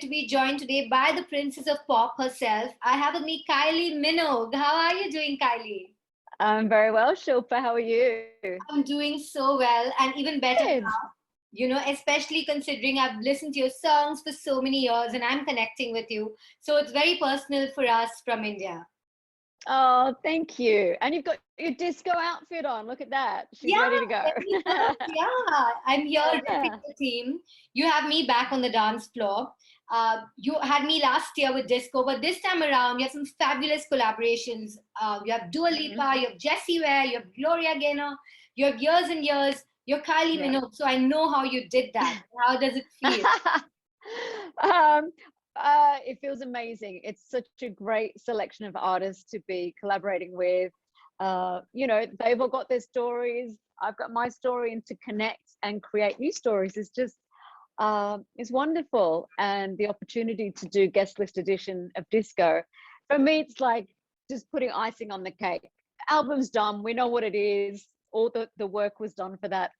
to be joined today by the princess of pop herself. I have with me Kylie Minogue. How are you doing, Kylie? I'm very well, Shilpa. How are you? I'm doing so well and even better Good. now. Especially considering I've listened to your songs for so many years and I'm connecting with you. So it's very personal for us from India. Oh, thank you. And you've got your disco outfit on. Look at that. She's Yeah, ready to go. very much. Yeah, I'm here Yeah. repping the team. You have me back on the dance floor. You had me last year with disco, but this time around, you have some fabulous collaborations. You have Dua Mhm. Lipa, you have Jessie Ware, you have Gloria Gaynor, you have years and years. You're Kylie Yeah. Minogue, so I know how you did that. How does it feel? um, it feels amazing. It's such a great selection of artists to be collaborating with. They've all got their stories. I've got my story, and to connect and create new stories is just is wonderful. And the opportunity to do guest list edition of disco, for me, it's like just putting icing on the cake. Album's done. We know what it is. All the work was done for that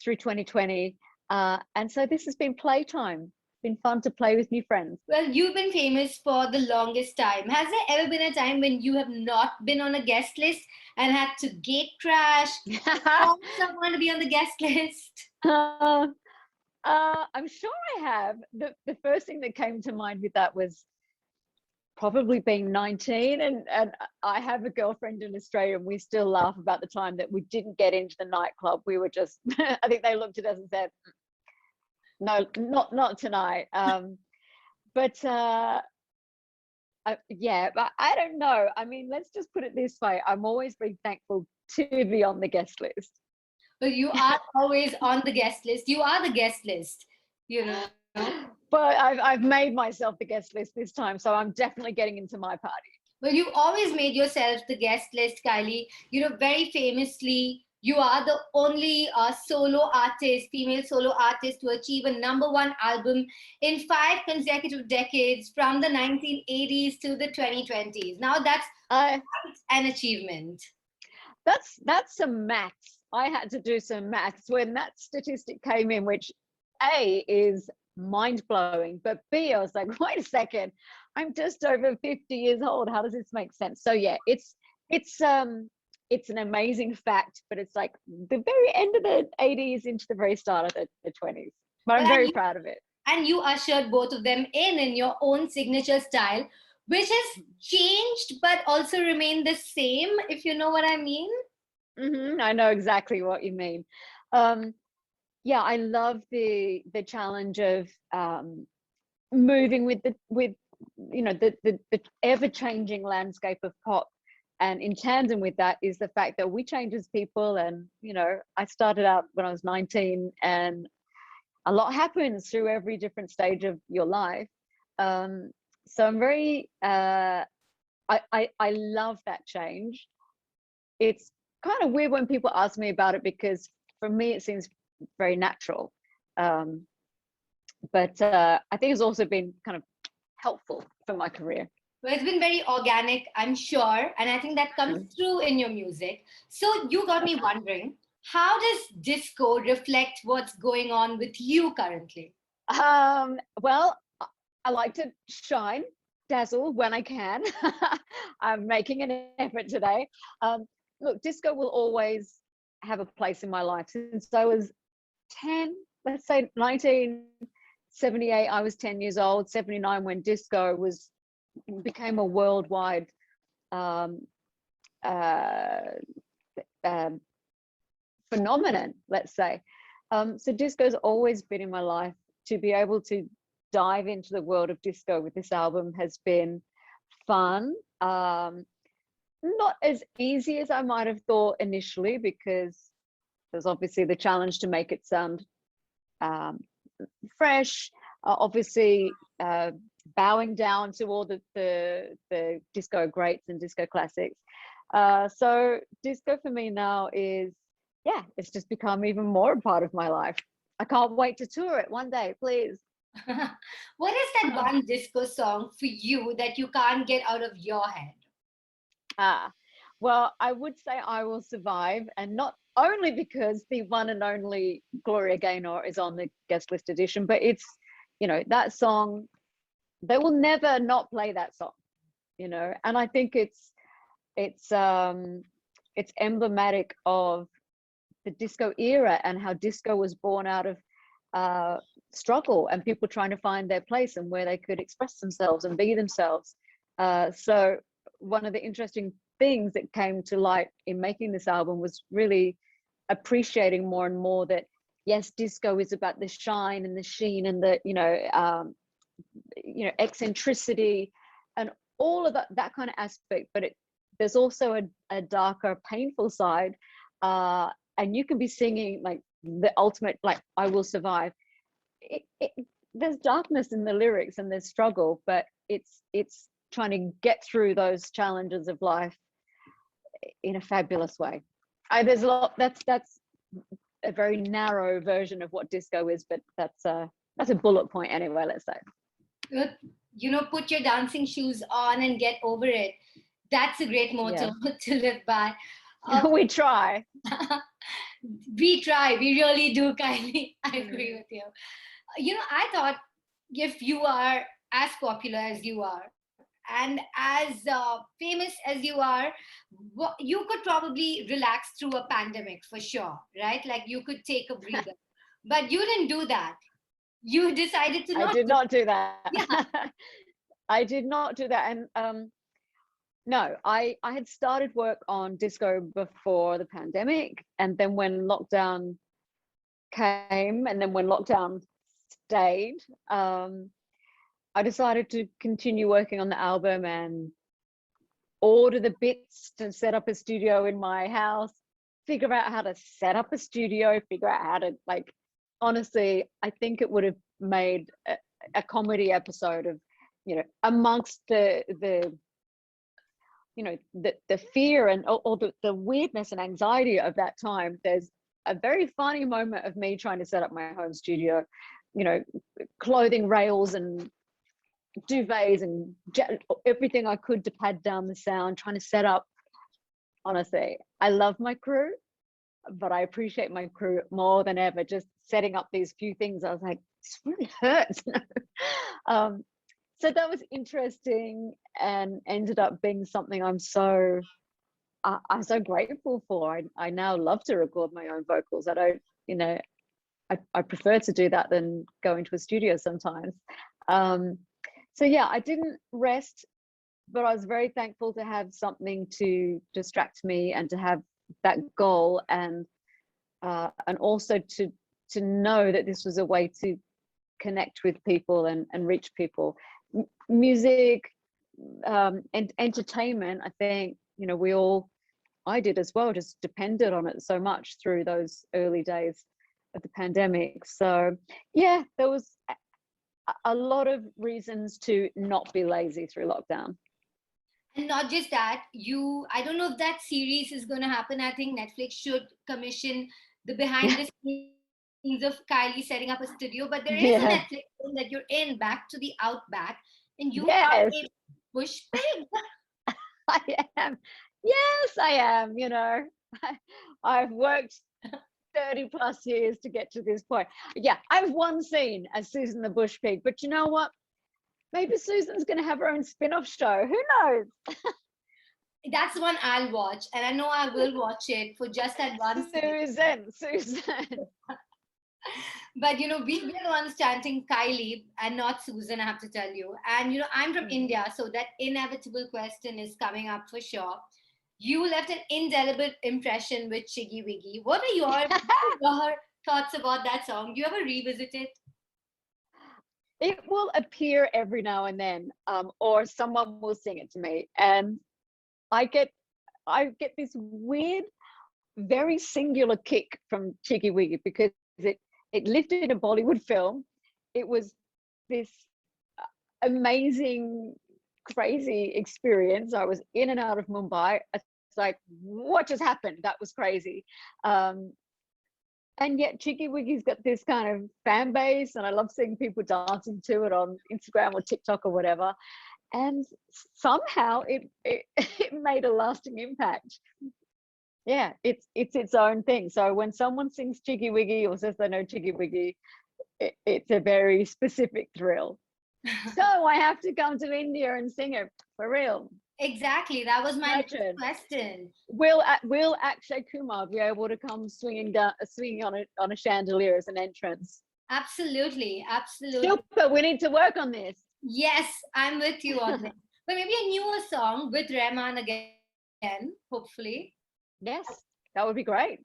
through 2020. And so this has been playtime. Been fun to play with new friends. Well, you've been famous for the longest time. Has there ever been a time when you have not been on a guest list and had to gate crash, call someone to be on the guest list? uh, I'm sure I have. The first thing that came to mind with that was probably being 19, and I have a girlfriend in Australia, and we still laugh about the time that we didn't get into the nightclub. We were just I think they looked at us and said, no, not tonight. But yeah, but I don't know. I mean, let's just put it this way. I'm always very thankful to be on the guest list. Well, you are always on the guest list. You are the guest list, you know. But I've made myself the guest list this time, so I'm definitely getting into my party. Well, you always made yourself the guest list, Kylie. Very famously, you are the only solo artist, female solo artist to achieve a number one album in 5 consecutive decades from the 1980s to the 2020s. Now, that's I quite an achievement. that's some maths. I had to do some maths when that statistic came in, which A is mind blowing, but B, I was like, wait a second, I'm just over 50 years old. How does this make sense? So yeah, it's an amazing fact, but it's like the very end of the 80s into the very start of the 20s. But Well, I'm very proud of it. and you ushered both of them in your own signature style, which has changed but also remained the same, if you know what I mean. I know exactly what you mean. Um, yeah, I love the challenge of moving with the ever changing landscape of pop, and in tandem with that is the fact that we change as people. And I started out when I was 19, and a lot happens through every different stage of your life. So I'm very I love that change. It's kind of weird when people ask me about it, because for me it seems very natural. Um, but I think it's also been kind of helpful for my career. Well, it's been very organic, I'm sure, and I think that comes Mm. through in your music. So you got me wondering, how does disco reflect what's going on with you currently? Well, I like to shine, dazzle when I can. I'm making an effort today. Look, disco will always have a place in my life. Since I was 10, let's say 1978, I was 10 years old. 79, when disco became a worldwide um, uh, um, phenomenon, let's say. So disco's always been in my life. To be able to dive into the world of disco with this album has been fun. Not as easy as I might have thought initially, because there's obviously the challenge to make it sound fresh. Obviously, bowing down to all the disco greats and disco classics. So disco for me now is, yeah, it's just become even more a part of my life. I can't wait to tour it one day, please. What is that one disco song for you that you can't get out of your head? Ah, well, I would say I Will Survive, and not only because the one and only Gloria Gaynor is on the guest list edition, but it's, that song, they will never not play that song, and I think it's emblematic of the disco era and how disco was born out of struggle and people trying to find their place and where they could express themselves and be themselves. So one of the interesting things that came to light in making this album was really appreciating more and more that yes, disco is about the shine and the sheen and the eccentricity and all of that kind of aspect, but there's also a darker, painful side, and you can be singing like the ultimate, like I Will Survive. There's darkness in the lyrics and there's struggle, but it's trying to get through those challenges of life in a fabulous way. There's a lot. That's a very narrow version of what disco is, but that's a bullet point anyway. Let's say. Put your dancing shoes on and get over it. That's a great motto to live by. We try. We try. We really do, Kylie. I agree with you. I thought if you are as popular as you are and as famous as you are, you could probably relax through a pandemic for sure, right? Like you could take a breather. But you didn't do that. You decided to not. I did not do that. Yeah. I did not do that. And no, I had started work on disco before the pandemic. And then when lockdown came and then when lockdown stayed, I decided to continue working on the album and order the bits to set up a studio in my house, figure out how to set up a studio, figure out how to, like, honestly, I think it would have made a comedy episode of, amongst the fear and all the weirdness and anxiety of that time. There's a very funny moment of me trying to set up my home studio, clothing rails and duvets and everything I could to pad down the sound, trying to set up. Honestly, I love my crew, but I appreciate my crew more than ever. Just setting up these few things, I was like, this really hurts. So that was interesting and ended up being something I'm so grateful for. I now love to record my own vocals. I don't, I prefer to do that than go into a studio sometimes. So yeah, I didn't rest, but I was very thankful to have something to distract me and to have that goal, and also to know that this was a way to connect with people and reach people. Music and entertainment, I think, I did as well, just depended on it so much through those early days of the pandemic. So yeah, there was a lot of reasons to not be lazy through lockdown. And not just that, I don't know if that series is going to happen. I think Netflix should commission the behind the scenes of Kylie setting up a studio. But there is a Netflix film that you're in, Back to the Outback, and you are a bush pig. I am. Yes, I am. I've worked 30 plus years to get to this point. Yeah, I've one scene as Susan the Bush Pig, but you know what? Maybe Susan's going to have her own spin-off show. Who knows? That's one I'll watch, and I know I will watch it for just that one Susan. But we're the ones chanting Kylie and not Susan, I have to tell you. And I'm from India, so that inevitable question is coming up for sure. You left an indelible impression with Chiggy Wiggy. What are your thoughts about that song? Do you ever revisit it? It will appear every now and then, or someone will sing it to me, and I get this weird, very singular kick from Chiggy Wiggy because it lifted a Bollywood film. It was this amazing, crazy experience. I was in and out of Mumbai. It's like, what just happened? That was crazy. And yet Chiggy Wiggy's got this kind of fan base, and I love seeing people dancing to it on Instagram or TikTok or whatever. And somehow it made a lasting impact. Yeah, it's its own thing. So when someone sings Chiggy Wiggy or says they know Chiggy Wiggy, it's a very specific thrill. So I have to come to India and sing it for real. Exactly. That was my next Imagine. question. Will Akshay Kumar be able to come swinging on a chandelier as an entrance? Absolutely. Absolutely. Shilpa, we need to work on this. Yes, I'm with you on this. But maybe a newer song with Rahman again, hopefully. Yes, that would be great.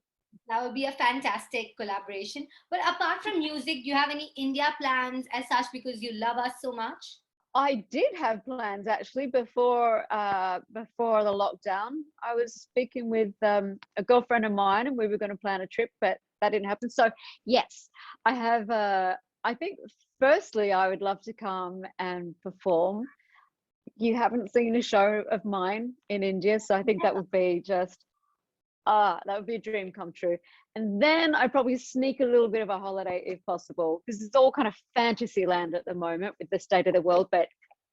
That would be a fantastic collaboration. But apart from music, do you have any India plans as such because you love us so much? I did have plans actually before the lockdown. I was speaking with a girlfriend of mine, and we were going to plan a trip, but that didn't happen. So yes, I have. I think firstly, I would love to come and perform. You haven't seen a show of mine in India, so I think that would be just that would be a dream come true. And then I'd probably sneak a little bit of a holiday if possible, because it's all kind of fantasy land at the moment with the state of the world. But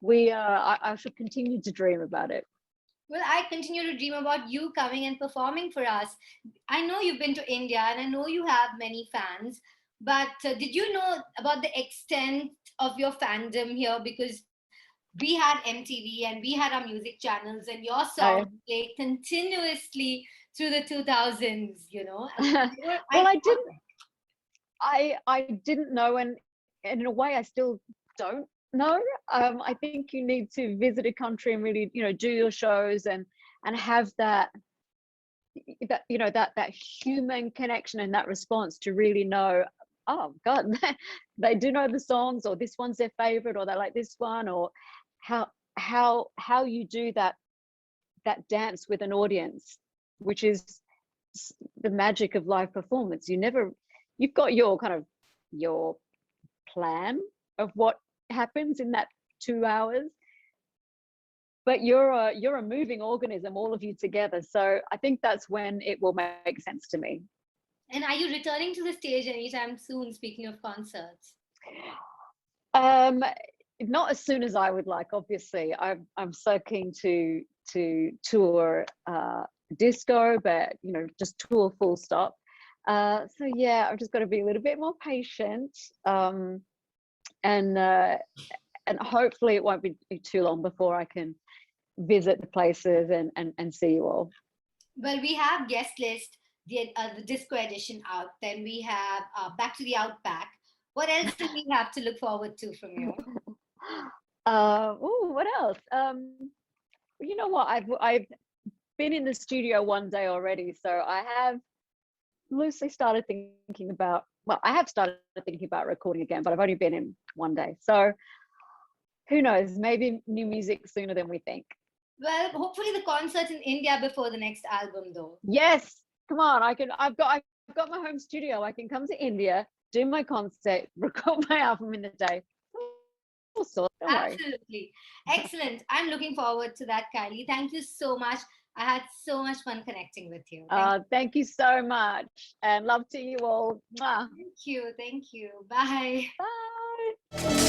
I should continue to dream about it. Well, I continue to dream about you coming and performing for us. I know you've been to India and I know you have many fans, but did you know about the extent of your fandom here? Because we had MTV and we had our music channels, and your songs I, played continuously through the 2000s, and they were well, iconic. I didn't know, and in a way, I still don't know. I think you need to visit a country and really, do your shows and have that human connection and that response to really know, oh God, they do know the songs, or this one's their favorite, or they like this one, or how you do that dance with an audience, which is the magic of live performance. You've got your kind of your plan of what happens in that 2 hours, but you're a moving organism, all of you together. So I think that's when it will make sense to me. And are you returning to the stage anytime soon, speaking of concerts? um Not as soon as I would like, obviously. I'm so keen to tour disco, but just tour full stop. So yeah, I've just got to be a little bit more patient, and hopefully it won't be too long before I can visit the places and see you all. Well, we have guest list, the disco edition out. Then we have Back to the Outback. What else do we have to look forward to from you? Oh, what else? You know what? I've been in the studio one day already, so I have loosely started thinking about. Well, I have started thinking about recording again, but I've only been in one day, so who knows? Maybe new music sooner than we think. Well, hopefully the concerts in India before the next album, though. Yes, come on! I've got my home studio. I can come to India, do my concert, record my album in the day. All sorts. Don't worry. Absolutely. Excellent. I'm looking forward to that, Kylie. Thank you so much. I had so much fun connecting with you. Thank you so much, and love to you all. Mwah. Thank you. Thank you. Bye. Bye.